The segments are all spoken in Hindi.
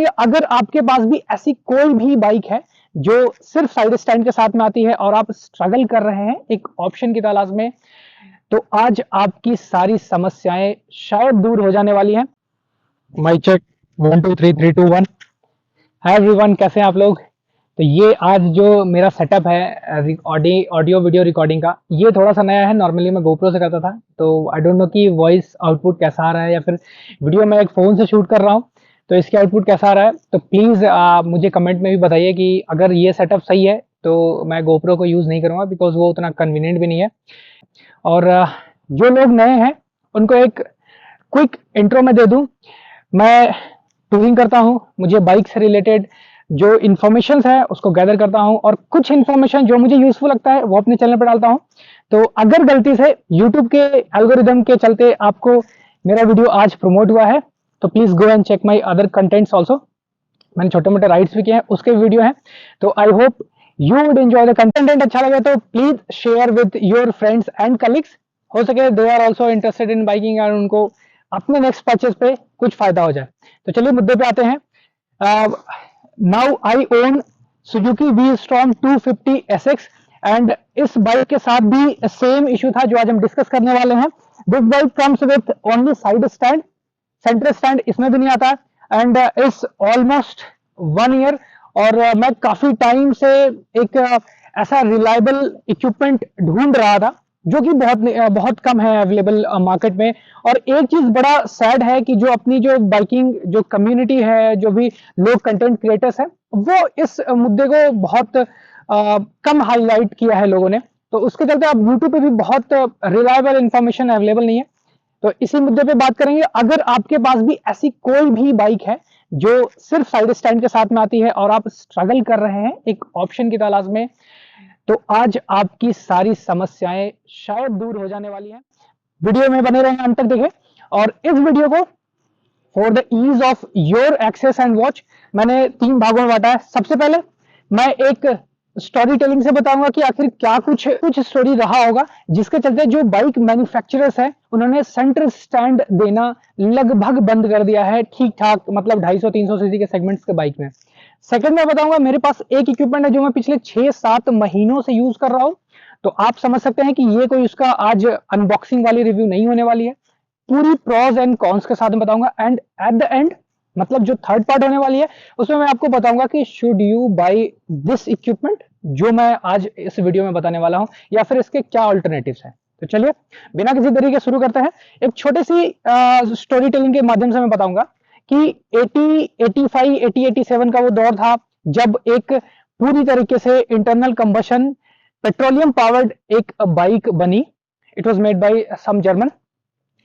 अगर आपके पास भी ऐसी कोई भी बाइक है जो सिर्फ साइड स्टैंड के साथ में आती है और आप स्ट्रगल कर रहे हैं एक ऑप्शन की तलाश में, तो आज आपकी सारी समस्याएं शायद दूर हो जाने वाली हैं। Mic check 1 2 3 3 2 1। हाय एवरीवन, कैसे हैं आप लोग? तो ये आज जो मेरा सेटअप है ऑडियो वीडियो रिकॉर्डिंग का, ये थोड़ा सा नया है। नॉर्मली मैं गोप्रो से करता था, तो आई डोंट नो कि वॉइस आउटपुट कैसा आ रहा है या फिर वीडियो मैं एक फ़ोन से शूट कर रहा हूँ तो इसके आउटपुट कैसा आ रहा है। तो प्लीज़ मुझे कमेंट में भी बताइए कि अगर ये सेटअप सही है तो मैं गोप्रो को यूज़ नहीं करूँगा, बिकॉज़ वो उतना कन्वीनियंट भी नहीं है। और जो लोग नए हैं उनको एक क्विक इंट्रो में दे दूं। मैं टूरिंग करता हूं, मुझे बाइक से रिलेटेड जो इन्फॉर्मेशन है उसको गैदर करता हूं और कुछ इन्फॉर्मेशन जो मुझे यूजफुल लगता है वो अपने चैनल पर डालता हूं। तो अगर गलती से यूट्यूब के एल्गोरिदम के चलते आपको मेरा वीडियो आज प्रमोट हुआ है तो please go and check my other contents also. मैंने छोटे मोटे राइड्स भी किए हैं, उसके वीडियो हैं। तो I hope you would enjoy the content. अच्छा लगे तो please share with your friends and colleagues. हो सके they are also interested in biking और उनको अपने नेक्स्ट परचेज पे कुछ फायदा हो जाए। तो चलिए मुद्दे पे आते हैं। Now I own Suzuki we storm 250 SX and इस बाइक के साथ भी सेम इशू था जो आज हम डिस्कस करने वाले हैं। This bike comes with only side stand, centre stand इसमें भी नहीं आता एंड इज ऑलमोस्ट 1 ईयर। और मैं काफी टाइम से एक ऐसा रिलायबल इक्विपमेंट ढूंढ रहा था जो कि बहुत कम है अवेलेबल मार्केट में। और एक चीज बड़ा सैड है कि जो अपनी जो बाइकिंग जो कम्युनिटी है, जो भी लोग कंटेंट क्रिएटर्स हैं, वो इस मुद्दे को बहुत कम हाईलाइट किया है लोगों ने। तो उसके चलते अब यूट्यूब पे भी बहुत रिलायबल इंफॉर्मेशन अवेलेबल नहीं है। तो इसी मुद्दे पे बात करेंगे। अगर आपके पास भी ऐसी कोई भी बाइक है जो सिर्फ साइड स्टैंड के साथ में आती है और आप स्ट्रगल कर रहे हैं एक ऑप्शन की तलाश में, तो आज आपकी सारी समस्याएं शायद दूर हो जाने वाली हैं। वीडियो में बने रहें, अंत तक देखें। और इस वीडियो को for the ease of your access and watch मैंने 3 भागों में बांटा है। सबसे पहले मैं एक स्टोरी टेलिंग से बताऊंगा कि आखिर क्या कुछ स्टोरी रहा होगा जिसके चलते जो बाइक मैन्युफैक्चरर्स है उन्होंने सेंटर स्टैंड देना लगभग बंद कर दिया है, ठीक ठाक मतलब 250-300 सीसी के सेगमेंट्स के बाइक में। सेकंड में बताऊंगा मेरे पास एक इक्विपमेंट है जो मैं पिछले 6-7 महीनों से यूज कर रहा हूं। तो आप समझ सकते हैं कि ये कोई उसका आज अनबॉक्सिंग वाली रिव्यू नहीं होने वाली है, पूरी प्रॉज एंड कॉन्स के साथ में बताऊंगा। एंड एट द एंड मतलब जो थर्ड पार्ट होने वाली है उसमें मैं आपको बताऊंगा कि should you buy this equipment जो मैं आज इस वीडियो में बताने वाला हूं, या फिर इसके क्या ऑल्टरनेटिव्स हैं। तो चलिए बिना किसी देरी के शुरू करते हैं। एक छोटी सी स्टोरी टेलिंग के माध्यम से मैं बताऊंगा कि 80 85 80 87 का वो दौर था जब एक पूरी तरीके से इंटरनल कंबशन पेट्रोलियम पावर्ड एक बाइक बनी। It was made by some German,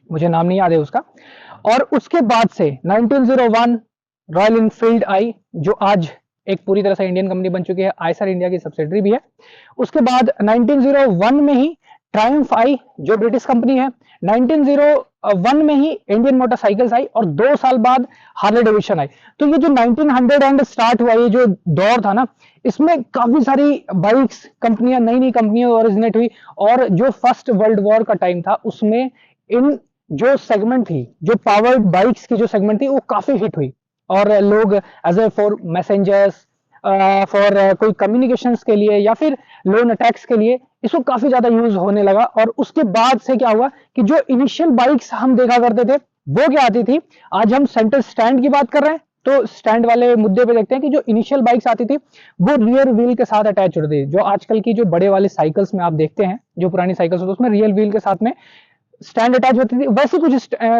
मुझे नाम नहीं याद है उसका। और उसके बाद से 1901 रॉयल इनफील्ड आई जो आज एक पूरी तरह से इंडियन कंपनी बन चुकी है, आयसर इंडिया की सब्सिडरी भी है। उसके बाद 1901 में ही ट्रायम्फ आई जो ब्रिटिश कंपनी है। 1901 में ही इंडियन मोटरसाइकिल्स आई और 2 साल बाद हार्ले डेविडसन आई। तो ये जो 1900 एंड स्टार्ट हुआ ये जो दौर था ना, इसमें काफी सारी बाइक्स कंपनियां नई नई कंपनियां ओरिजिनेट हुई। और जो फर्स्ट वर्ल्ड वॉर का टाइम था उसमें इन जो सेगमेंट थी, जो पावर्ड बाइक्स की जो सेगमेंट थी वो काफी हिट हुई। और लोग as a for messengers, for कोई कम्युनिकेशंस के लिए या फिर लोन अटैक्स के लिए इसको काफी ज्यादा यूज होने लगा। और उसके बाद से क्या हुआ कि जो इनिशियल बाइक्स हम देखा करते थे वो क्या आती थी। आज हम सेंटर स्टैंड की बात कर रहे हैं तो स्टैंड वाले मुद्दे पे देखते हैं कि जो इनिशियल बाइक्स आती थी वो रियर व्हील के साथ अटैच होती थी। जो आजकल की जो बड़े वाले साइकिल्स में आप देखते हैं, जो पुरानी साइकिल्स होती है उसमें रियल व्हील के साथ में स्टैंड अटैच होती थी, वैसी कुछ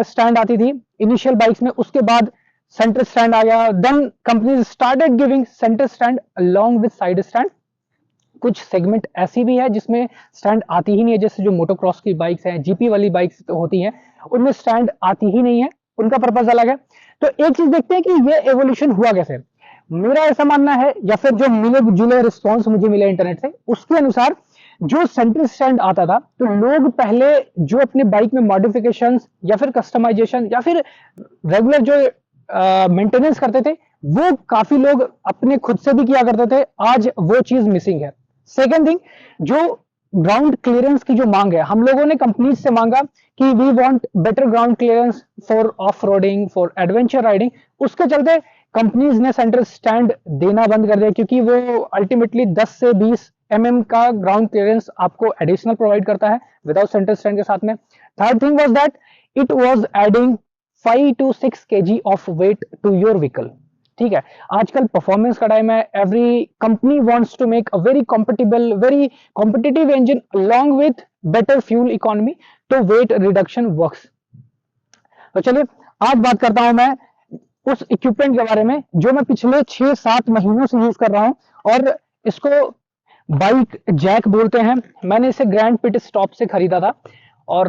स्टैंड आती थी इनिशियल बाइक्स में। उसके बाद सेंटर स्टैंड आ गया, then companies started giving centre stand along with side stand. कुछ सेगमेंट ऐसी भी है जिसमें स्टैंड आती ही नहीं है, जैसे जो मोटोक्रॉस की बाइक्स हैं, जीपी वाली बाइक्स तो होती हैं, उनमें स्टैंड आती ही नहीं है, उनका पर्पज अलग है। तो एक चीज देखते हैं कि ये एवोल्यूशन हुआ कैसे। मेरा ऐसा मानना है या फिर जो मिले जुले रिस्पॉन्स मुझे मिले इंटरनेट से उसके अनुसार जो सेंटर स्टैंड आता था तो लोग पहले जो अपने बाइक में मॉडिफिकेशंस या फिर कस्टमाइजेशन या फिर रेगुलर जो मेंटेनेंस करते थे वो काफी लोग अपने खुद से भी किया करते थे। आज वो चीज मिसिंग है। सेकेंड थिंग, जो ग्राउंड क्लियरेंस की जो मांग है, हम लोगों ने कंपनीज से मांगा कि we want better ground clearance for off roading, for adventure riding. उसके चलते कंपनीज ने सेंटर स्टैंड देना बंद कर दिया, क्योंकि वो अल्टीमेटली 10 से 20 का ग्राउंड क्लियरेंस आपको एडिशनल प्रोवाइड करता है विदाउट सेंटर स्टैंड के साथ में। Third thing was that it was adding 5 to 6 kg of weight to your vehicle. ठीक है, आजकल परफॉर्मेंस का टाइम है, every company wants to make a very compatible, very competitive engine along with better fuel economy, तो वेट रिडक्शन वर्क्स। तो चलिए आज बात करता हूं मैं उस इक्विपमेंट के बारे में जो मैं पिछले 6-7 महीनों से यूज कर रहा हूं, और इसको बाइक जैक बोलते हैं। मैंने इसे ग्रैंड पिट स्टॉप से खरीदा था, और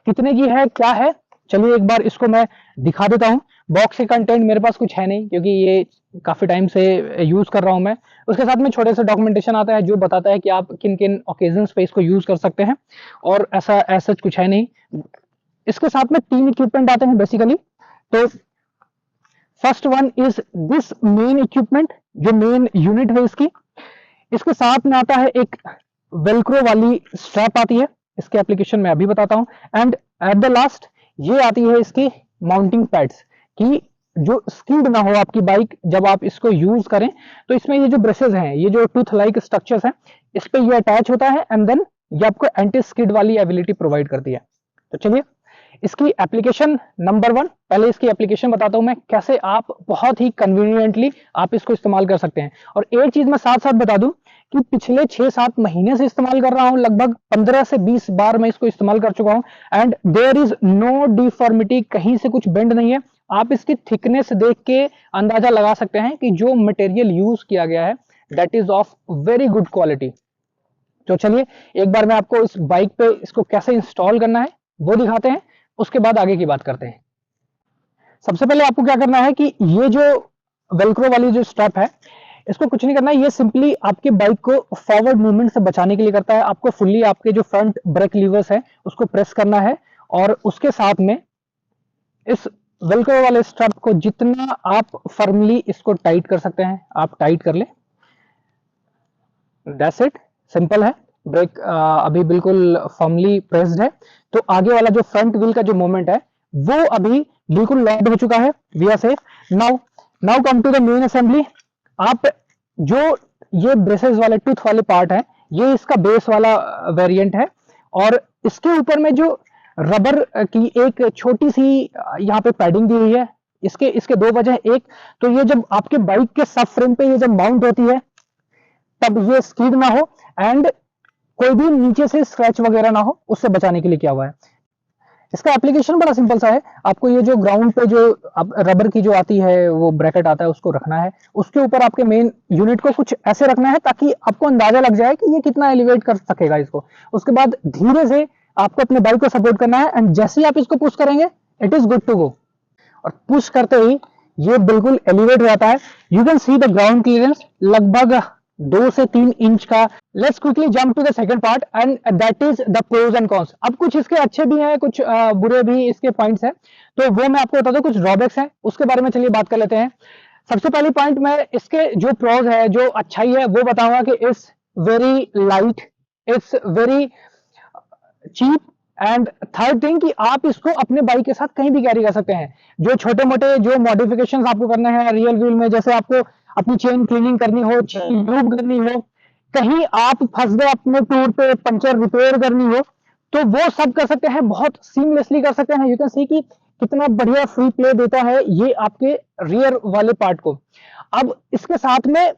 कितने की है क्या है, चलिए एक बार इसको मैं दिखा देता हूं। बॉक्स के कंटेंट मेरे पास कुछ है नहीं, क्योंकि ये काफी टाइम से यूज कर रहा हूं मैं। उसके साथ में छोटे से डॉक्यूमेंटेशन आता है जो बताता है कि आप किन किन ओकेजन्स पे इसको यूज कर सकते हैं, और ऐसा कुछ है नहीं। इसके साथ में 3 इक्विपमेंट आते हैं बेसिकली। तो first one is this main equipment, जो मेन यूनिट है इसकी। इसके साथ में आता है एक वेलक्रो वाली स्ट्रैप आती है, इसके एप्लीकेशन मैं अभी बताता हूं। एंड एट द लास्ट ये आती है इसकी माउंटिंग पैड्स, कि जो स्किड ना हो आपकी बाइक जब आप इसको यूज करें। तो इसमें ये जो ब्रशेस हैं, ये जो टूथ लाइक स्ट्रक्चर्स हैं, इस पे ये अटैच होता है, एंड देन ये आपको एंटी स्किड वाली एबिलिटी प्रोवाइड करती है। तो चलिए इसकी एप्लीकेशन नंबर 1, पहले इसकी एप्लीकेशन बताता हूं मैं, कैसे आप बहुत ही कन्वीनियंटली आप इसको इस्तेमाल कर सकते हैं। और एक चीज मैं साथ साथ बता दूं कि पिछले 6-7 महीने से इस्तेमाल कर रहा हूं, लगभग 15 से 20 बार मैं इसको इस्तेमाल कर चुका हूं, and there is no deformity, कहीं से कुछ बेंड नहीं है। आप इसकी थिकनेस देख के अंदाजा लगा सकते हैं कि जो मटेरियल यूज किया गया है that is of very good quality. तो चलिए एक बार मैं आपको इस बाइक पे इसको कैसे इंस्टॉल करना है वो दिखाते हैं, उसके बाद आगे की बात करते हैं। सबसे पहले आपको क्या करना है कि ये जो वेलक्रो वाली जो स्ट्रैप है, इसको कुछ नहीं करना है, ये सिंपली आपके बाइक को फॉरवर्ड मूवमेंट से बचाने के लिए करता है। आपको फुल्ली आपके जो फ्रंट ब्रेक लीवर्स है उसको प्रेस करना है, और उसके साथ में इस वेलक्रो वाले स्ट्रैप को जितना आप फर्मली इसको टाइट कर सकते हैं आप टाइट कर ले। दैट्स इट, सिंपल है। ब्रेक अभी बिल्कुल फर्मली प्रेस्ड है, तो आगे वाला जो फ्रंट व्हील का जो मूवमेंट है वो अभी बिल्कुल लॉक्ड हो चुका है। We are safe now. Now come to the main assembly. आप जो ये ब्रेसेस वाले टूथ वाले पार्ट है, ये इसका बेस वाला वेरिएंट है, और इसके ऊपर में जो रबर की एक छोटी सी यहाँ पे पैडिंग दी हुई है। इसके इसके दो वजह, एक तो ये जब आपके बाइक के सब फ्रेम पे ये जब माउंट होती है तब ये स्किड ना हो, एंड कोई भी नीचे से स्क्रैच वगैरह ना हो, उससे बचाने के लिए किया हुआ है। इसका एप्लीकेशन बड़ा सिंपल सा है। आपको ये जो ग्राउंड पे जो रबर की जो आती है वो ब्रैकेट आता है उसको रखना है, उसके ऊपर आपके मेन यूनिट को कुछ ऐसे रखना है ताकि आपको अंदाजा लग जाए कि ये कितना एलिवेट कर सकेगा इसको। उसके बाद धीरे से आपको अपने बाइक को सपोर्ट करना है, एंड जैसे ही आप इसको पुश करेंगे it is good to go, और पुश करते ही ये बिल्कुल एलिवेट हो जाता है। You can see the ground clearance लगभग 2 से 3 इंच का। Let's quickly jump to the second part, and that is the pros and cons. अब कुछ इसके अच्छे भी हैं, कुछ बुरे भी इसके पॉइंट्स हैं, तो वो मैं आपको बता दूं। कुछ ड्रॉबैक्स हैं, उसके बारे में चलिए बात कर लेते हैं। सबसे पहली पॉइंट मैं इसके जो प्रोज है, जो अच्छाई है वो बताऊंगा कि it's very light, it's very cheap, and third thing कि आप इसको अपने बाइक के साथ कहीं भी कैरी कर सकते हैं। जो छोटे मोटे जो मॉडिफिकेशंस आपको करने हैं रियल व्हील में, जैसे आपको अपनी चेन क्लीनिंग करनी हो, चेन लूप करनी हो, कहीं आप फंस गए अपने टूर पे, पंचर रिपेयर करनी हो, तो वो सब कर सकते हैं, बहुत सीमलेसली कर सकते हैं। यू कैन सी कि कितना बढ़िया फ्री प्ले देता है ये आपके रियर वाले पार्ट को। अब इसके साथ में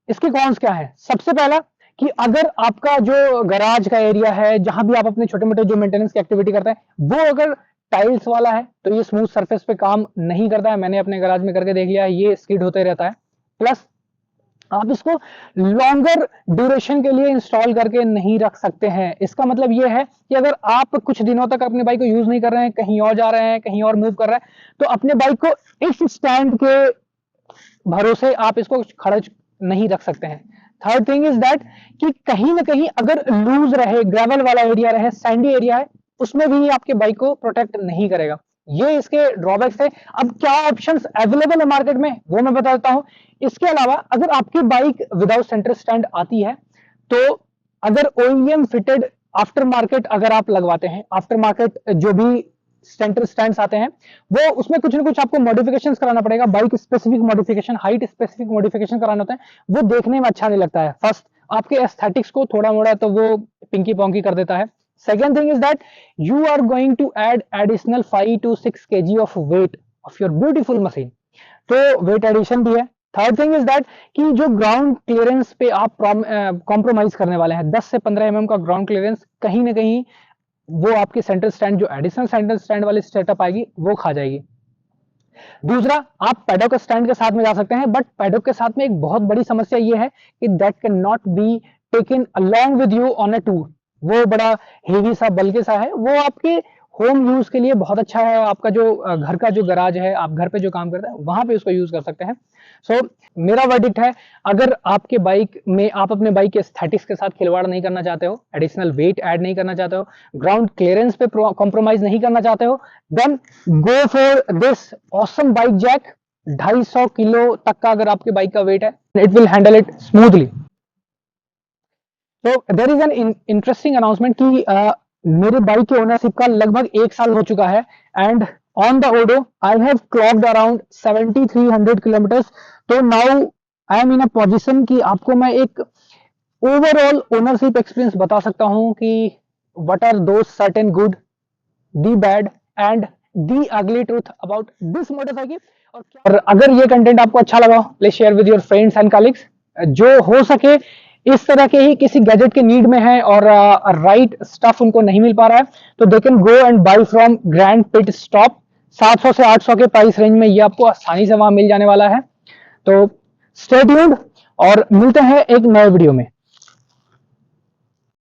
इसके कॉन्स क्या है? सबसे पहला कि अगर आपका जो गराज का एरिया है, जहां भी आप अपने छोटे मोटे जो मेंटेनेंस की एक्टिविटी करते हैं, वो अगर टाइल्स वाला है तो ये स्मूथ सरफेस पे काम नहीं करता है। मैंने अपने गराज में करके देख लिया है, ये स्किड होते रहता है। प्लस आप इसको लॉन्गर ड्यूरेशन के लिए इंस्टॉल करके नहीं रख सकते हैं। इसका मतलब ये है कि अगर आप कुछ दिनों तक अपने बाइक को यूज नहीं कर रहे हैं, कहीं और जा रहे हैं, कहीं और मूव कर रहे हैं, तो अपने बाइक को इस स्टैंड के भरोसे आप इसको खड़च नहीं रख सकते हैं। थर्ड थिंग इज दैट कि कहीं ना कहीं अगर लूज रहे, ग्रेवल वाला एरिया रहे, सैंडी एरिया है, उसमें भी आपके बाइक को प्रोटेक्ट नहीं करेगा। ये इसके ड्रॉबैक्स है। अब क्या ऑप्शंस अवेलेबल है मार्केट में वो मैं बता देता हूं। इसके अलावा अगर आपकी बाइक विदाउट सेंटर स्टैंड आती है, तो अगर ओईएम फिटेड आफ्टर मार्केट अगर आप लगवाते हैं, आफ्टर मार्केट जो भी सेंटर स्टैंड्स आते हैं, वो उसमें कुछ ना कुछ आपको मॉडिफिकेशंस कराना पड़ेगा, bike specific modification, height specific modification कराना होता है, वो देखने में अच्छा नहीं लगता है। फर्स्ट आपके एस्थेटिक्स को थोड़ा मोड़ा तो वो पिंकी पोंकी कर देता है। Second thing is that you are going to add additional 5 to 6 kg of weight of your beautiful machine, तो वेट एडिशन भी है। थर्ड थिंग इज दैट कि जो ग्राउंड क्लियरेंस पे आप कॉम्प्रोमाइज करने वाले हैं, 10 से 15 mm का ग्राउंड क्लियरेंस कहीं ना कहीं वो आपकी सेंटर स्टैंड जो एडिशनल सेंटर स्टैंड वाली सेटअप आएगी वो खा जाएगी। दूसरा, आप पैडोक स्टैंड के साथ में जा सकते हैं, बट पैडोक के साथ में एक बहुत बड़ी समस्या ये है कि that can not be taken along with you on a tour. वो बड़ा हेवी सा बल्कि सा है, वो आपके होम यूज के लिए बहुत अच्छा है। आपका जो घर का जो गराज है, आप घर पे जो काम करते हैं वहां पे उसको यूज कर सकते हैं। सो मेरा वर्डिक्ट है, अगर आपके बाइक में आप अपने बाइक के एस्थेटिक्स के साथ खिलवाड़ नहीं करना चाहते हो, एडिशनल वेट ऐड नहीं करना चाहते हो, ग्राउंड क्लियरेंस पे कॉम्प्रोमाइज नहीं करना चाहते हो, then go for this awesome bike jack. 250 kilo तक का अगर आपके बाइक का वेट है, it will handle it smoothly. तो there is an interesting announcement कि मेरे बाइक के ओनरशिप का लगभग 1 साल हो चुका है, and on the odo I have clocked around 7300 kilometres. तो now I am in a position कि आपको मैं एक ओवरऑल ओनरशिप एक्सपीरियंस बता सकता हूं कि what are those certain good, the bad and the ugly truth about this motorcycle. और अगर ये कंटेंट आपको अच्छा लगा, please share with your friends and colleagues. जो हो सके इस तरह के ही किसी गैजेट के नीड में है और राइट स्टफ उनको नहीं मिल पा रहा है, तो they can go and buy from grand pit stop. 700 से 800 के प्राइस रेंज में ये आपको आसानी से वहां मिल जाने वाला है। तो स्टे ट्यून्ड और मिलते हैं एक नए वीडियो में।